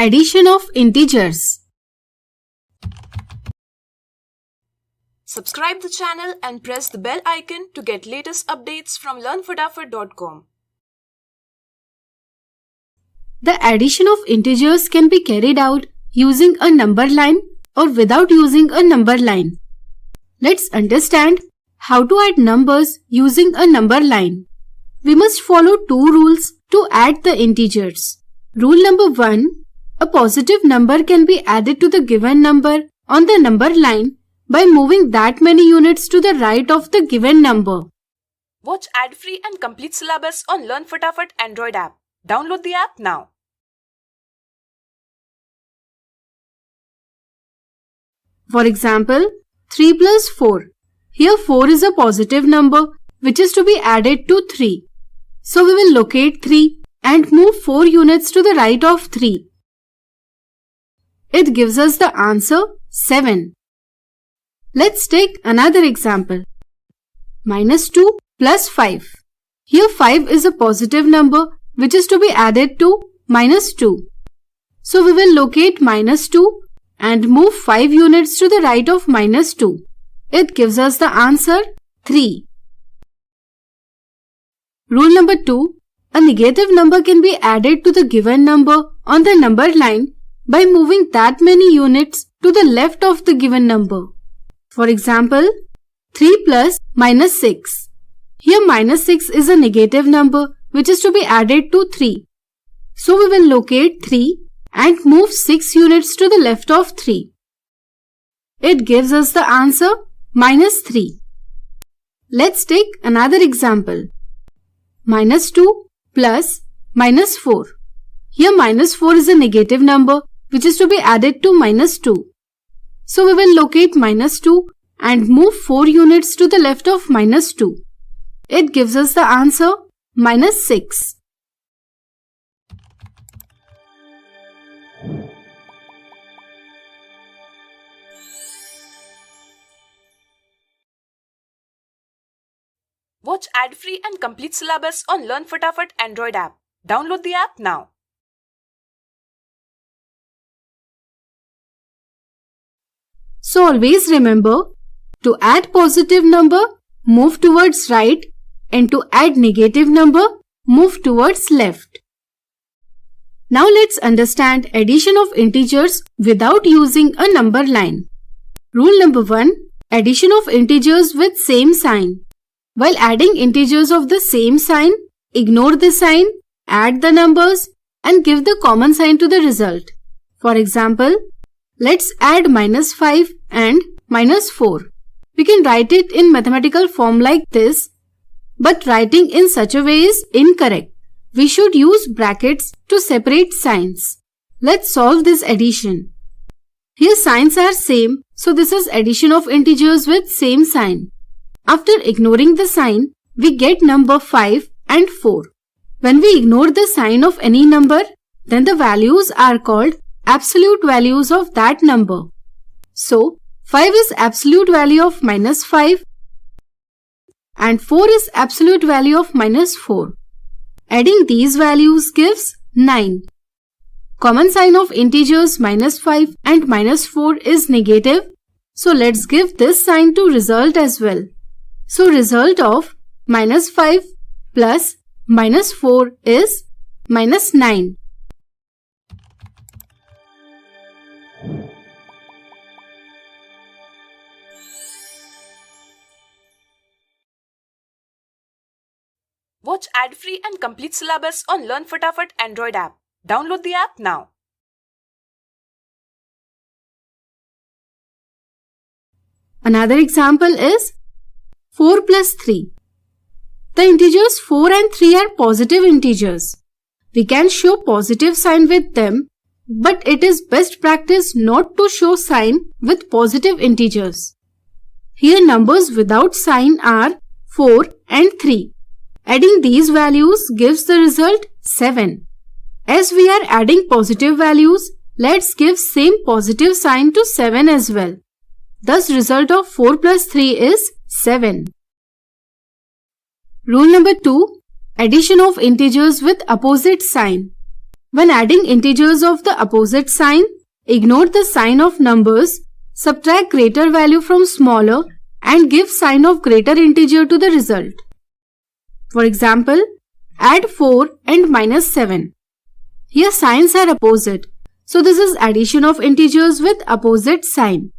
Addition of integers. Subscribe the channel and press the bell icon to get latest updates from learnfatafat.com. The addition of integers can be carried out using a number line or without using a number line. Let's understand how to add numbers using a number line. We must follow two rules to add the integers. Rule number 1. A positive number can be added to the given number on the number line by moving that many units to the right of the given number. Watch ad-free and complete syllabus on Learn Fatafat Android app. Download the app now. For example, 3 plus 4. Here 4 is a positive number which is to be added to 3. So we will locate 3 and move 4 units to the right of 3. It gives us the answer 7. Let's take another example. -2 plus 5. Here 5 is a positive number which is to be added to -2. So we will locate -2 and move 5 units to the right of -2. It gives us the answer 3. Rule number 2. A negative number can be added to the given number on the number line by moving that many units to the left of the given number. For example, 3 plus -6. Here -6 is a negative number which is to be added to 3. So we will locate 3 and move 6 units to the left of 3. It gives us the answer -3. Let's take another example. -2 plus -4. Here -4 is a negative number which is to be added to -2. So we will locate -2 and move 4 units to the left of -2. It gives us the answer -6. Watch ad-free and complete syllabus on Learn Fatafat Android app. Download the app now. So always remember, to add positive number, move towards right, and to add negative number, move towards left. Now let's understand addition of integers without using a number line. Rule number 1. Addition of integers with same sign. While adding integers of the same sign, ignore the sign, add the numbers, and give the common sign to the result. For example, let's add -5 and -4. We can write it in mathematical form like this, but writing in such a way is incorrect. We should use brackets to separate signs. Let's solve this addition. Here signs are same, so this is addition of integers with same sign. After ignoring the sign, we get number 5 and 4. When we ignore the sign of any number, then the values are called absolute values of that number. So, 5 is absolute value of -5 and 4 is absolute value of -4. Adding these values gives 9. Common sign of integers -5 and -4 is negative. So let's give this sign to result as well. So result of -5 plus -4 is -9. Watch ad-free and complete syllabus on Learn Fatafat Android app. Download the app now. Another example is 4 plus 3. The integers 4 and 3 are positive integers. We can show positive sign with them, but it is best practice not to show sign with positive integers. Here numbers without sign are 4 and 3. Adding these values gives the result 7. As we are adding positive values, let's give same positive sign to 7 as well. Thus result of 4 plus 3 is 7. Rule number 2. Addition of integers with opposite sign. When adding integers of the opposite sign, ignore the sign of numbers, subtract greater value from smaller and give sign of greater integer to the result. For example, add 4 and minus 7. Here signs are opposite, so this is addition of integers with opposite sign.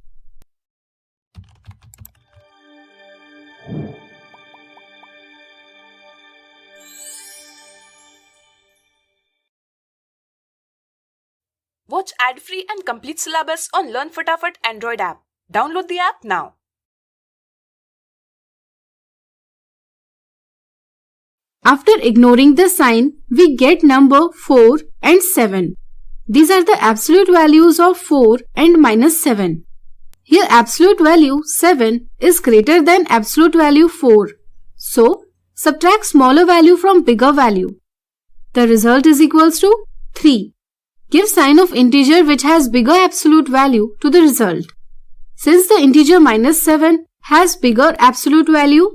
Watch ad-free and complete syllabus on Learn Fatafat Android app. Download the app now. After ignoring the sign, we get number 4 and 7. These are the absolute values of 4 and minus 7. Here absolute value 7 is greater than absolute value 4. So, subtract smaller value from bigger value. The result is equals to 3. Give sign of integer which has bigger absolute value to the result. Since the integer minus 7 has bigger absolute value,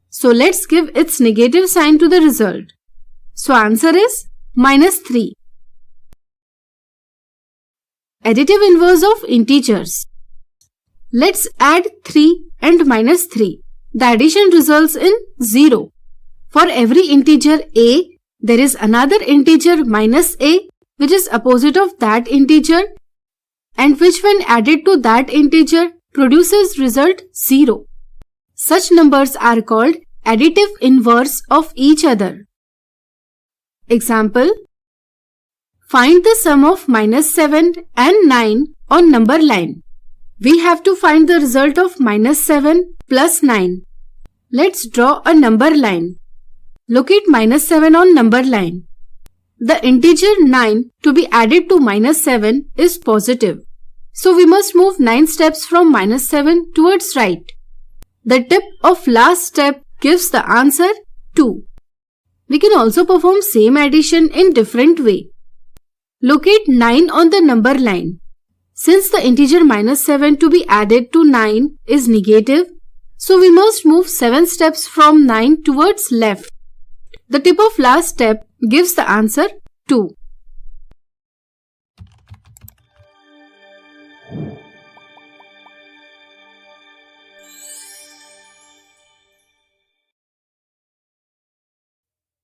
so let's give its negative sign to the result. So answer is minus 3. Additive inverse of integers. Let's add 3 and minus 3. The addition results in 0. For every integer a, there is another integer minus a which is opposite of that integer and which when added to that integer produces result 0. Such numbers are called additive inverse of each other. Example: find the sum of minus 7 and 9 on number line. We have to find the result of minus 7 plus 9. Let's draw a number line. Locate minus 7 on number line. The integer 9 to be added to minus 7 is positive. So we must move 9 steps from minus 7 towards right. The tip of last step gives the answer 2. We can also perform same addition in different way. Locate 9 on the number line. Since the integer minus 7 to be added to 9 is negative, so we must move 7 steps from 9 towards left. The tip of last step gives the answer 2.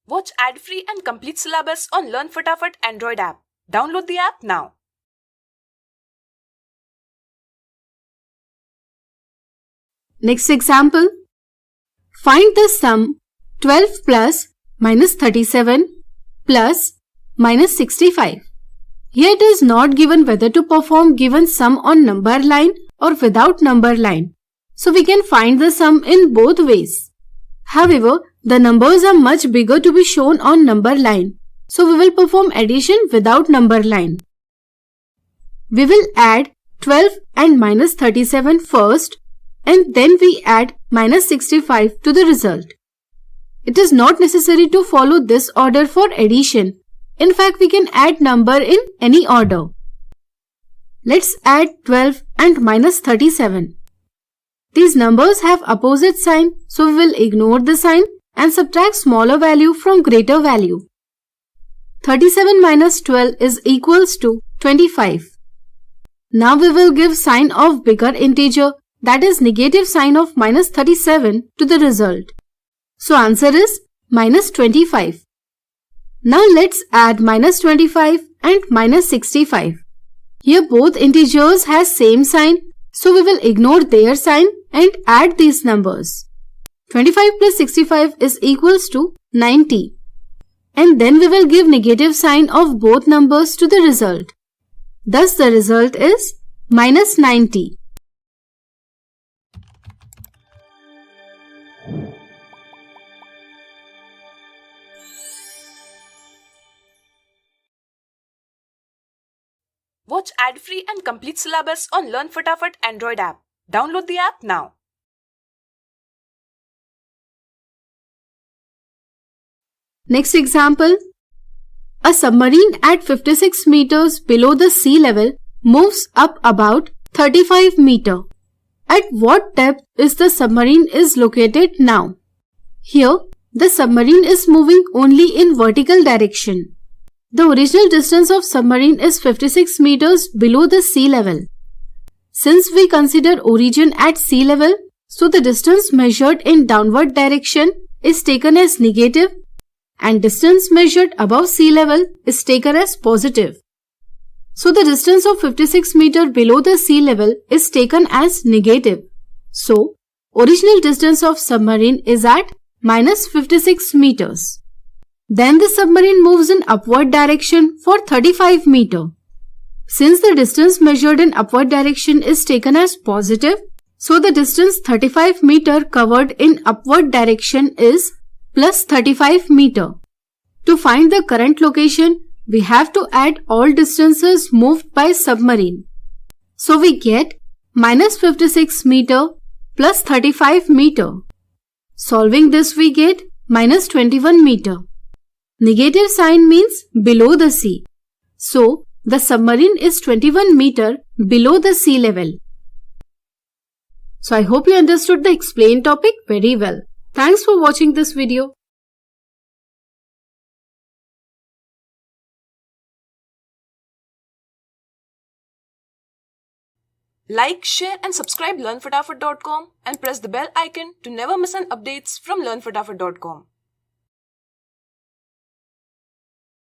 Watch ad-free and complete syllabus on Learn Fatafat Android app. Download the app now. Next example. Find the sum 12 plus minus 37 plus minus 65. Here it is not given whether to perform given sum on number line or without number line. So we can find the sum in both ways. However, the numbers are much bigger to be shown on number line. So we will perform addition without number line. We will add 12 and minus 37 first and then we add minus 65 to the result. It is not necessary to follow this order for addition. In fact, we can add number in any order. Let's add 12 and minus 37. These numbers have opposite sign, so we will ignore the sign and subtract smaller value from greater value. 37 minus 12 is equals to 25. Now we will give sign of bigger integer, that is negative sign of minus 37 to the result. So answer is minus 25. Now let's add minus 25 and minus 65. Here both integers has same sign, so we will ignore their sign and add these numbers. 25 plus 65 is equals to 90. And then we will give negative sign of both numbers to the result. Thus the result is minus 90. Watch ad-free and complete syllabus on Learn Fatafat Android app. Download the app now. Next example. A submarine at 56 meters below the sea level moves up about 35 meters. At what depth is the submarine is located now? Here, the submarine is moving only in vertical direction. The original distance of submarine is 56 meters below the sea level. Since we consider origin at sea level, so the distance measured in downward direction is taken as negative and distance measured above sea level is taken as positive. So the distance of 56 meters below the sea level is taken as negative. So, original distance of submarine is at minus 56 meters. Then the submarine moves in upward direction for 35 meters. Since the distance measured in upward direction is taken as positive, so the distance 35 meters covered in upward direction is plus 35 meters. To find the current location, we have to add all distances moved by submarine. So we get minus 56 meters plus 35 meters. Solving this we get minus 21 meters. Negative sign means below the sea. So the submarine is 21 meters below the sea level. So I hope you understood the explained topic very well. Thanks for watching this video. Like, share and subscribe LearnFatafat.com and press the bell icon to never miss an updates from LearnFatafat.com.